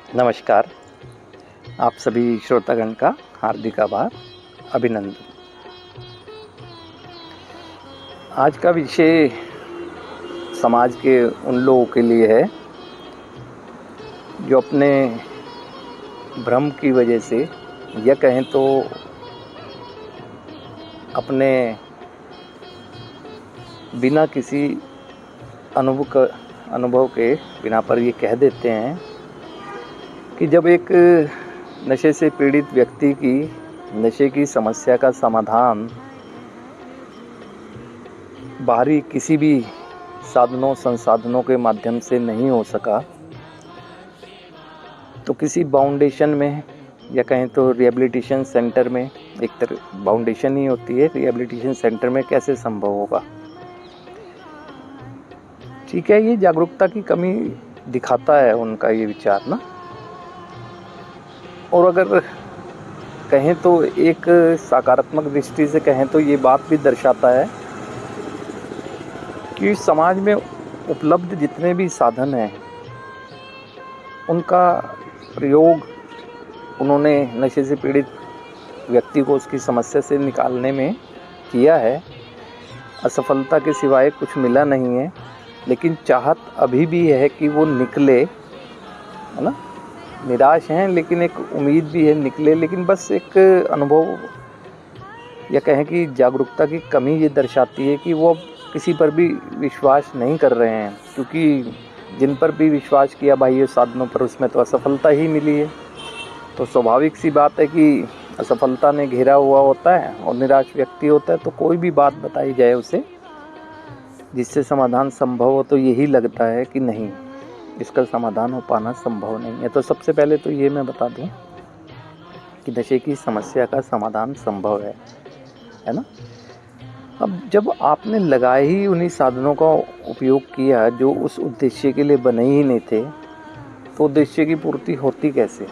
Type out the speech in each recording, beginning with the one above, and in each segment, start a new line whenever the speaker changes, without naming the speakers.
नमस्कार। आप सभी श्रोतागण का हार्दिक आभार, अभिनंदन। आज का विषय समाज के उन लोगों के लिए है जो अपने भ्रम की वजह से या कहें तो अपने बिना किसी अनुभव के बिना पर ये कह देते हैं कि जब एक नशे से पीड़ित व्यक्ति की नशे की समस्या का समाधान बाहरी किसी भी साधनों संसाधनों के माध्यम से नहीं हो सका तो किसी फाउंडेशन में या कहें तो रिहैबिलिटेशन सेंटर में, एक तरह फाउंडेशन ही होती है, रिहैबिलिटेशन सेंटर में कैसे संभव होगा। ठीक है, ये जागरूकता की कमी दिखाता है उनका ये विचार ना। और अगर कहें तो एक सकारात्मक दृष्टि से कहें तो ये बात भी दर्शाता है कि समाज में उपलब्ध जितने भी साधन हैं उनका प्रयोग उन्होंने नशे से पीड़ित व्यक्ति को उसकी समस्या से निकालने में किया है। असफलता के सिवाय कुछ मिला नहीं है, लेकिन चाहत अभी भी है कि वो निकले, है ना। निराश हैं लेकिन एक उम्मीद भी है निकले, लेकिन बस एक अनुभव या कहें कि जागरूकता की कमी ये दर्शाती है कि वो अब किसी पर भी विश्वास नहीं कर रहे हैं, क्योंकि जिन पर भी विश्वास किया बाह्य साधनों पर उसमें तो असफलता ही मिली है। तो स्वाभाविक सी बात है कि असफलता ने घेरा हुआ होता है और निराश व्यक्ति होता है, तो कोई भी बात बताई जाए उसे जिससे समाधान संभव हो तो यही लगता है कि नहीं, इसका समाधान हो पाना संभव नहीं है। तो सबसे पहले तो ये मैं बता दूं कि नशे की समस्या का समाधान संभव है ना। अब जब आपने लगाए ही उन्हीं साधनों का उपयोग किया जो उस उद्देश्य के लिए बने ही नहीं थे, तो उद्देश्य की पूर्ति होती कैसे,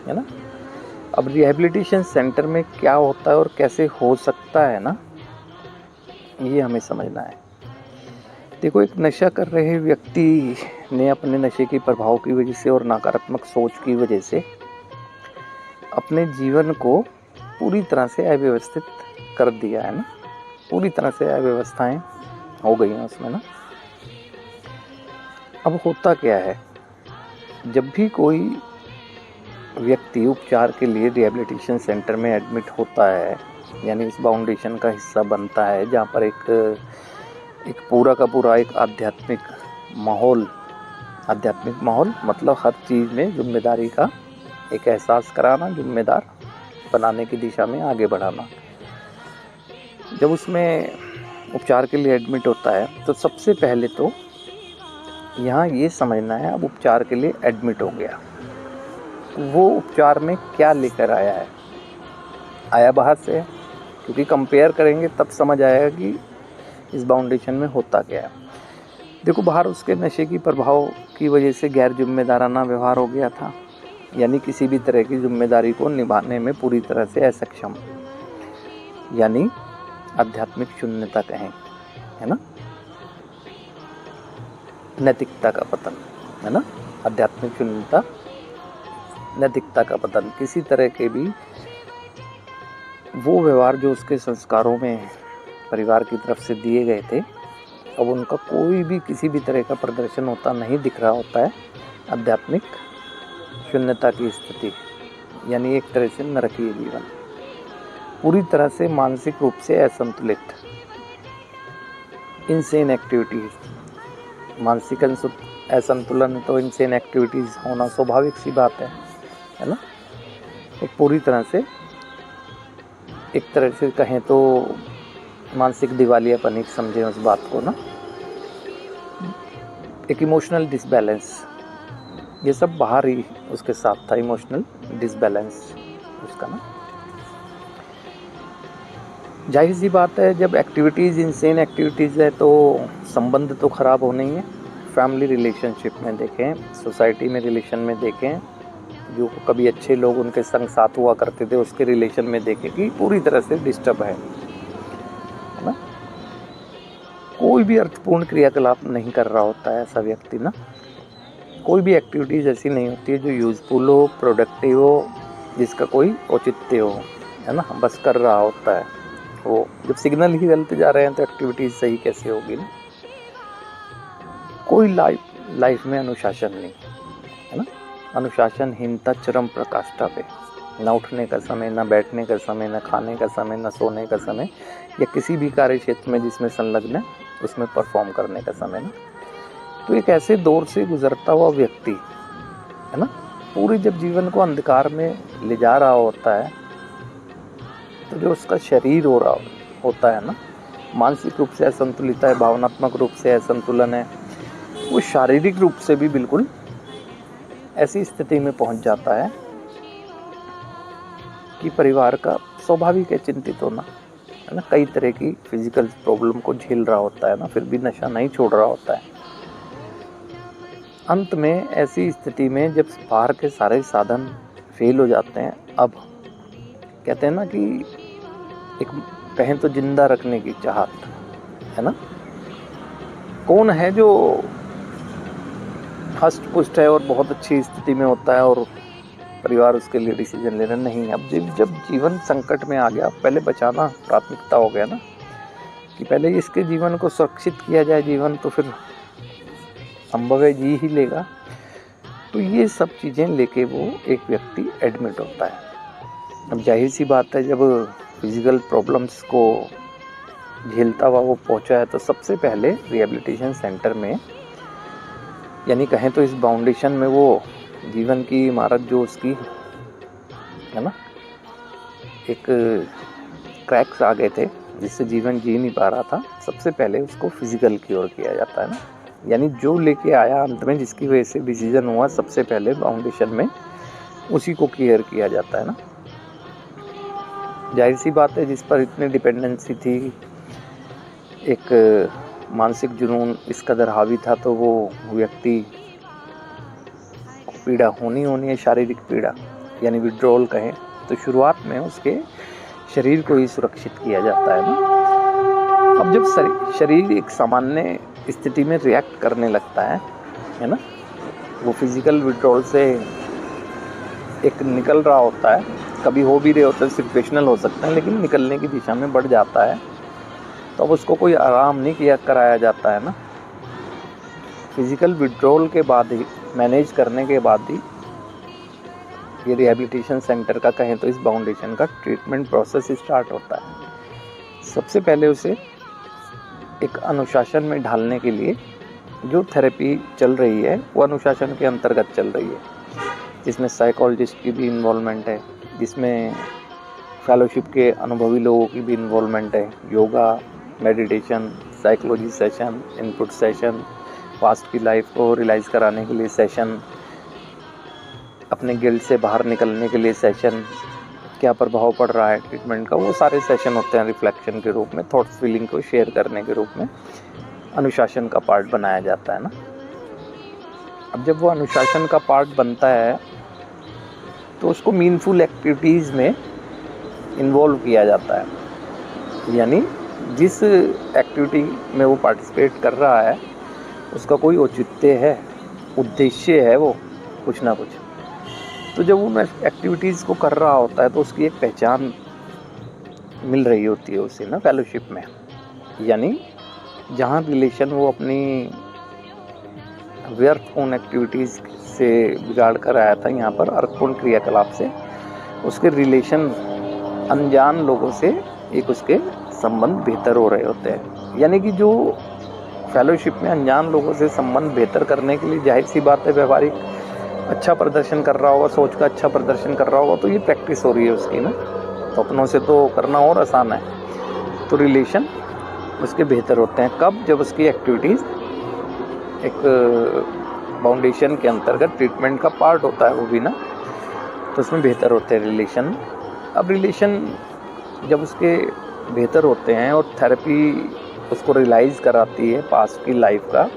है ना। अब रिहैबिलिटेशन सेंटर में क्या होता है और कैसे हो सकता है ना, ये हमें समझना है। देखो, एक नशा कर रहे व्यक्ति ने अपने नशे के प्रभाव की वजह से और नकारात्मक सोच की वजह से अपने जीवन को पूरी तरह से अव्यवस्थित कर दिया है ना। पूरी तरह से अव्यवस्थाएं हो गई हैं उसमें ना। अब होता क्या है, जब भी कोई व्यक्ति उपचार के लिए रिहैबिलिटेशन सेंटर में एडमिट होता है, यानी इस फाउंडेशन का हिस्सा बनता है, जहाँ पर एक पूरा का पूरा एक आध्यात्मिक माहौल मतलब हर चीज़ में जिम्मेदारी का एक एहसास कराना, जिम्मेदार बनाने की दिशा में आगे बढ़ाना। जब उसमें उपचार के लिए एडमिट होता है तो सबसे पहले तो यहाँ ये समझना है, अब उपचार के लिए एडमिट हो गया, वो उपचार में क्या लेकर आया बाहर से, क्योंकि कंपेयर करेंगे तब समझ आएगा कि इस फाउंडेशन में होता क्या है। देखो, बाहर उसके नशे की प्रभाव की वजह से गैर जिम्मेदाराना व्यवहार हो गया था, यानी किसी भी तरह की जिम्मेदारी को निभाने में पूरी तरह से असक्षम, यानी आध्यात्मिक शून्यता कहें, है ना, नैतिकता का पतन, है ना। आध्यात्मिक शून्यता, नैतिकता का पतन, किसी तरह के भी वो व्यवहार जो उसके संस्कारों में परिवार की तरफ से दिए गए थे, अब उनका कोई भी किसी भी तरह का प्रदर्शन होता नहीं दिख रहा होता है। आध्यात्मिक शून्यता की स्थिति, यानी एक तरह से नरकीय जीवन, पूरी तरह से मानसिक रूप से असंतुलित, इनसेन एक्टिविटीज़। मानसिक असंतुलन तो इनसेन एक्टिविटीज़ होना स्वाभाविक सी बात है ना। एक पूरी तरह से, एक तरह से कहें तो मानसिक दिवालियापन समझें उस बात को ना, एक इमोशनल डिसबैलेंस, ये सब बाहर ही उसके साथ था, इमोशनल डिसबैलेंस उसका ना। जाहिर सी बात है, जब एक्टिविटीज़ इनसेन एक्टिविटीज़ है तो संबंध तो ख़राब होने ही है। फैमिली रिलेशनशिप में देखें, सोसाइटी में रिलेशन में देखें, जो कभी अच्छे लोग उनके संग साथ हुआ करते थे उसके रिलेशन में देखें कि पूरी तरह से डिस्टर्ब है ना। कोई भी अर्थपूर्ण क्रियाकलाप नहीं कर रहा होता है ऐसा व्यक्ति ना। कोई भी एक्टिविटीज़ ऐसी नहीं होती है जो यूज़फुल हो, प्रोडक्टिव हो, जिसका कोई औचित्य हो, है ना। बस कर रहा होता है वो। जब सिग्नल ही गलत जा रहे हैं तो एक्टिविटीज़ सही कैसे होगी ना। कोई लाइफ में अनुशासन नहीं, है ना। अनुशासनहीनता चरम प्रकाष्ठा पे, ना उठने का समय, ना बैठने का समय, ना खाने का समय, ना सोने का समय, या किसी भी कार्य क्षेत्र में जिसमें संलग्न है उसमें परफॉर्म करने का समय ना। तो एक ऐसे दौर से गुजरता हुआ व्यक्ति, है ना, पूरे जब जीवन को अंधकार में ले जा रहा होता है, तो जो उसका शरीर हो रहा होता है ना, मानसिक रूप से असंतुलित है, भावनात्मक रूप से असंतुलन है, वो शारीरिक रूप से भी बिल्कुल ऐसी स्थिति में पहुंच जाता है कि परिवार का स्वाभाविक है चिंतित होना, है ना। कई तरह की फिजिकल प्रॉब्लम को झेल रहा होता है ना, फिर भी नशा नहीं छोड़ रहा होता है। अंत में ऐसी स्थिति में जब बाहर के सारे साधन फेल हो जाते हैं, अब कहते हैं ना कि एक कहें तो जिंदा रखने की चाहत, है ना। कौन है जो हष्ट पुष्ट है और बहुत अच्छी स्थिति में होता है और परिवार उसके लिए डिसीजन ले रहे नहीं। अब जब जीवन संकट में आ गया, पहले बचाना प्राथमिकता हो गया ना, कि पहले इसके जीवन को सुरक्षित किया जाए। जीवन तो फिर संभव है जी ही लेगा। तो ये सब चीज़ें लेके वो एक व्यक्ति एडमिट होता है। अब जाहिर सी बात है, जब फिजिकल प्रॉब्लम्स को झेलता हुआ वो पहुंचा है, तो सबसे पहले रिहेबिलिटेशन सेंटर में, यानी कहें तो इस फाउंडेशन में, वो जीवन की इमारत जो उसकी, है ना, एक क्रैक्स आ गए थे जिससे जीवन जी नहीं पा रहा था, सबसे पहले उसको फिजिकल की ओर किया जाता है ना। यानी जो लेके आया अंत में, जिसकी वजह से डिसीजन हुआ, सबसे पहले फाउंडेशन में उसी को केयर किया जाता है ना। जाहिर सी बात है, जिस पर इतनी डिपेंडेंसी थी, एक मानसिक जुनून इस कदर हावी था, तो वो व्यक्ति को पीड़ा होनी है, शारीरिक पीड़ा, यानी विड्रॉल कहें तो शुरुआत में उसके शरीर को ही सुरक्षित किया जाता है ना। अब जब शरीर एक सामान्य स्थिति में रिएक्ट करने लगता है ना, वो फिजिकल विड्रॉल से एक निकल रहा होता है, कभी हो भी रहे होते हैं, सिचुएशनल हो सकता है, लेकिन निकलने की दिशा में बढ़ जाता है, तो अब उसको कोई आराम नहीं कराया जाता है ना। फिजिकल विड्रॉल के बाद ही, मैनेज करने के बाद ही, ये रिहेबिलिटेशन सेंटर का कहें तो इस फाउंडेशन का ट्रीटमेंट प्रोसेस स्टार्ट होता है। सबसे पहले उसे एक अनुशासन में ढालने के लिए जो थेरेपी चल रही है, वो अनुशासन के अंतर्गत चल रही है, जिसमें साइकोलॉजिस्ट की भी इन्वॉल्वमेंट है, जिसमें फेलोशिप के अनुभवी लोगों की भी इन्वॉल्वमेंट है, yoga, meditation, psychology session, input session, past की लाइफ को रियलाइज़ कराने के लिए सेशन, अपने गिल्ट से बाहर निकलने के लिए सेशन, क्या प्रभाव पड़ रहा है ट्रीटमेंट का, वो सारे सेशन होते हैं रिफ्लेक्शन के रूप में, थॉट्स फीलिंग को शेयर करने के रूप में अनुशासन का पार्ट बनाया जाता है ना। अब जब वो अनुशासन का पार्ट बनता है, तो उसको मीनफुल एक्टिविटीज़ में इन्वॉल्व किया जाता है, यानी जिस एक्टिविटी में वो पार्टिसिपेट कर रहा है उसका कोई औचित्य है, उद्देश्य है वो कुछ ना कुछ। तो जब वो एक्टिविटीज़ को कर रहा होता है, तो उसकी एक पहचान मिल रही होती है उसे ना फेलोशिप में, यानी जहाँ रिलेशन वो अपनी व्यर्थपूर्ण एक्टिविटीज़ से बिगाड़ कर आया था, यहाँ पर अर्थपूर्ण क्रियाकलाप से उसके रिलेशन अनजान लोगों से एक उसके संबंध बेहतर हो रहे होते हैं। यानी कि जो फेलोशिप में अनजान लोगों से संबंध बेहतर करने के लिए, जाहिर सी बात है, व्यवहारिक अच्छा प्रदर्शन कर रहा होगा, सोच का अच्छा प्रदर्शन कर रहा होगा, तो ये प्रैक्टिस हो रही है उसकी ना। तो अपनों से तो करना और आसान है, तो रिलेशन उसके बेहतर होते हैं। कब? जब उसकी एक्टिविटीज़ एक फाउंडेशन के अंतर्गत ट्रीटमेंट का पार्ट होता है वो भी ना, तो उसमें बेहतर होते हैं रिलेशन। अब रिलेशन जब उसके बेहतर होते हैं और थेरेपी उसको रियलाइज़ कराती है पास्ट की लाइफ का,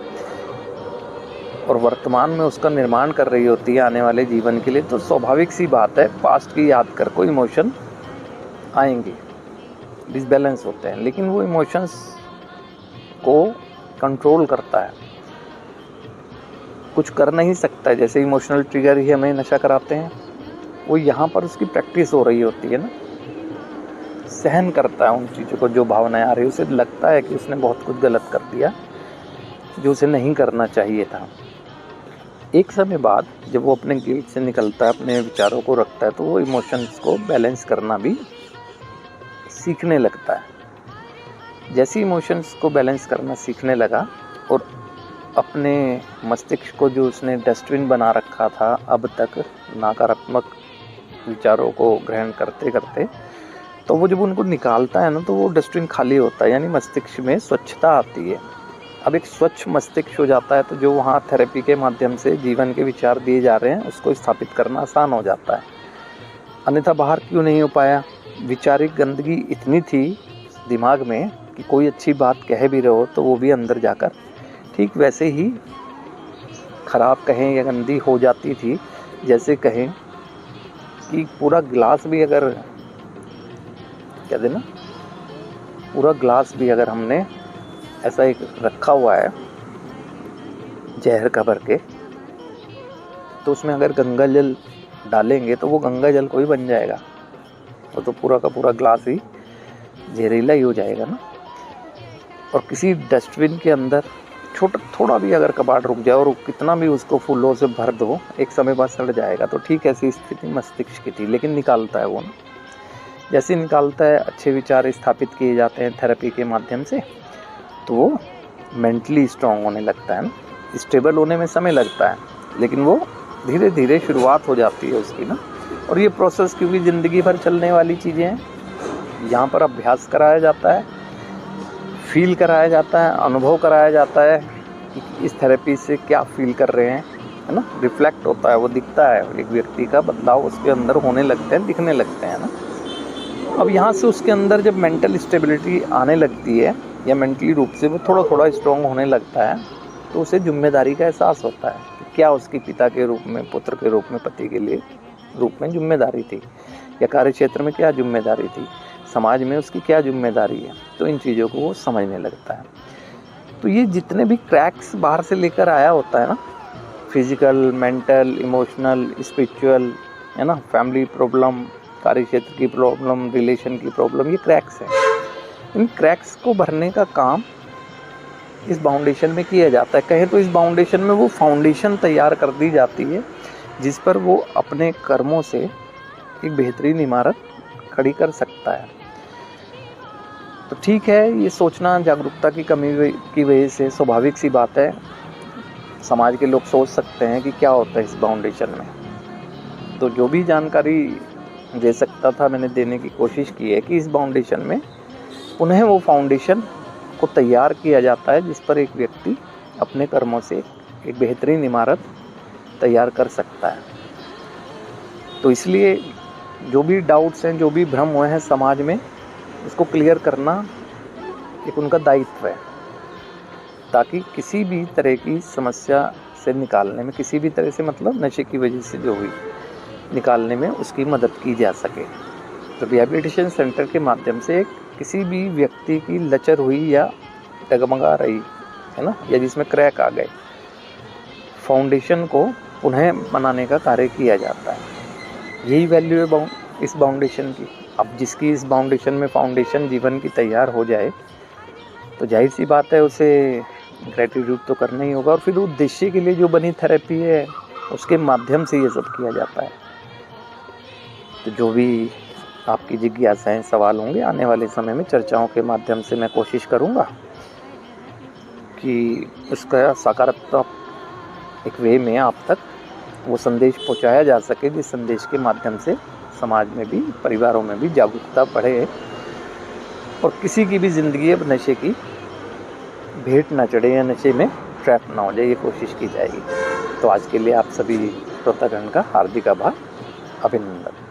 और वर्तमान में उसका निर्माण कर रही होती है आने वाले जीवन के लिए, तो स्वाभाविक सी बात है, पास्ट की याद कर कोई इमोशन आएंगे, डिसबैलेंस होते हैं, लेकिन वो इमोशंस को कंट्रोल करता है कुछ कर नहीं सकता है, जैसे इमोशनल ट्रिगर ही हमें नशा कराते हैं, वो यहाँ पर उसकी प्रैक्टिस हो रही होती है ना, सहन करता है उन चीज़ों को, जो भावनाएं आ रही है, उसे लगता है कि उसने बहुत कुछ गलत कर दिया जो उसे नहीं करना चाहिए था। एक समय बाद जब वो अपने गिल्ट से निकलता है, अपने विचारों को रखता है, तो वो इमोशंस को बैलेंस करना भी सीखने लगता है। जैसे इमोशंस को बैलेंस करना सीखने लगा और अपने मस्तिष्क को जो उसने डस्टबिन बना रखा था अब तक नकारात्मक विचारों को ग्रहण करते करते, तो वो जब उनको निकालता है ना, तो वो डस्टबिन खाली होता है, यानी मस्तिष्क में स्वच्छता आती है। अब एक स्वच्छ मस्तिष्क हो जाता है, तो जो वहाँ थेरेपी के माध्यम से जीवन के विचार दिए जा रहे हैं उसको स्थापित करना आसान हो जाता है। अन्यथा बाहर क्यों नहीं हो पाया? विचारिक गंदगी इतनी थी दिमाग में कि कोई अच्छी बात कह भी रहे हो तो वो भी अंदर जाकर ठीक वैसे ही खराब कहें या गंदी हो जाती थी। जैसे कहें कि पूरा गिलास भी अगर क्या देना, पूरा ग्लास भी अगर हमने ऐसा एक रखा हुआ है जहर का भर के, तो उसमें अगर गंगा जल डालेंगे तो वो गंगा जल को ही बन जाएगा, वो तो पूरा का पूरा ग्लास ही जहरीला ही हो जाएगा ना। और किसी डस्टबिन के अंदर छोटा थोड़ा भी अगर कबाड़ रुक जाए और कितना भी उसको फूलों से भर दो, एक समय बाद सड़ जाएगा। तो ठीक ऐसी स्थिति मस्तिष्क की थी, लेकिन निकालता है वो ना। जैसे निकालता है, अच्छे विचार स्थापित किए जाते हैं थेरेपी के माध्यम से, तो वो मेंटली स्ट्रांग होने लगता है ना। स्टेबल होने में समय लगता है, लेकिन वो धीरे धीरे शुरुआत हो जाती है उसकी ना। और ये प्रोसेस क्योंकि ज़िंदगी भर चलने वाली चीज़ें हैं, यहाँ पर अभ्यास कराया जाता है, फील कराया जाता है, अनुभव कराया जाता है कि इस थेरेपी से क्या फील कर रहे हैं, है ना। रिफ्लेक्ट होता है, वो दिखता है, एक व्यक्ति का बदलाव उसके अंदर होने लगते हैं, दिखने लगते हैं ना। अब यहाँ से उसके अंदर जब मेंटल स्टेबिलिटी आने लगती है या मेंटली रूप से वो थोड़ा थोड़ा स्ट्रॉन्ग होने लगता है, तो उसे जिम्मेदारी का एहसास होता है कि क्या उसकी पिता के रूप में, पुत्र के रूप में, पति के लिए रूप में जिम्मेदारी थी, या कार्य क्षेत्र में क्या जिम्मेदारी थी, समाज में उसकी क्या जिम्मेदारी है। तो इन चीज़ों को वो समझने लगता है। तो ये जितने भी क्रैक्स बाहर से लेकर आया होता है ना, फिजिकल, मेंटल, इमोशनल, स्पिरिचुअल, है ना, फैमिली प्रॉब्लम, कार्य क्षेत्र की प्रॉब्लम, रिलेशन की प्रॉब्लम, ये क्रैक्स हैं। इन क्रैक्स को भरने का काम इस बाउंडेशन में किया जाता है। कहें तो इस बाउंडेशन में वो फाउंडेशन तैयार कर दी जाती है जिस पर वो अपने कर्मों से एक बेहतरीन इमारत खड़ी कर सकता है। तो ठीक है, ये सोचना जागरूकता की कमी की वजह से स्वाभाविक सी बात है। समाज के लोग सोच सकते हैं कि क्या होता है इस बाउंडेशन में। तो जो भी जानकारी दे सकता था मैंने देने की कोशिश की है कि इस बाउंडेशन में पुनः वो फाउंडेशन को तैयार किया जाता है जिस पर एक व्यक्ति अपने कर्मों से एक बेहतरीन इमारत तैयार कर सकता है। तो इसलिए जो भी डाउट्स हैं, जो भी भ्रम हुए हैं समाज में, उसको क्लियर करना एक उनका दायित्व है, ताकि किसी भी तरह की समस्या से निकालने में, किसी भी तरह से मतलब नशे की वजह से जो हुई निकालने में उसकी मदद की जा सके। तो रिहैबिलिटेशन सेंटर के माध्यम से किसी भी व्यक्ति की लचर हुई या डगमगा रही है ना, या जिसमें क्रैक आ गए, फाउंडेशन को पुनः बनाने का कार्य किया जाता है। यही वैल्यू है इस बाउंडेशन की। अब जिसकी इस बाउंडेशन में फाउंडेशन जीवन की तैयार हो जाए, तो जाहिर सी बात है उसे ग्रेटिट्यूड तो करना ही होगा। और फिर उद्देश्य के लिए जो बनी थेरेपी है उसके माध्यम से ये सब किया जाता है। तो जो भी आपकी जिज्ञासाएं, सवाल होंगे, आने वाले समय में चर्चाओं के माध्यम से मैं कोशिश करूंगा कि उसका सकारात्मक एक वे में आप तक वो संदेश पहुंचाया जा सके, जिस संदेश के माध्यम से समाज में भी, परिवारों में भी जागरूकता बढ़े और किसी की भी ज़िंदगी अब नशे की भेंट ना चढ़े या नशे में ट्रैप ना हो जाए, ये कोशिश की जाएगी। तो आज के लिए आप सभी श्रोतागण का हार्दिक आभार, अभिनंदन।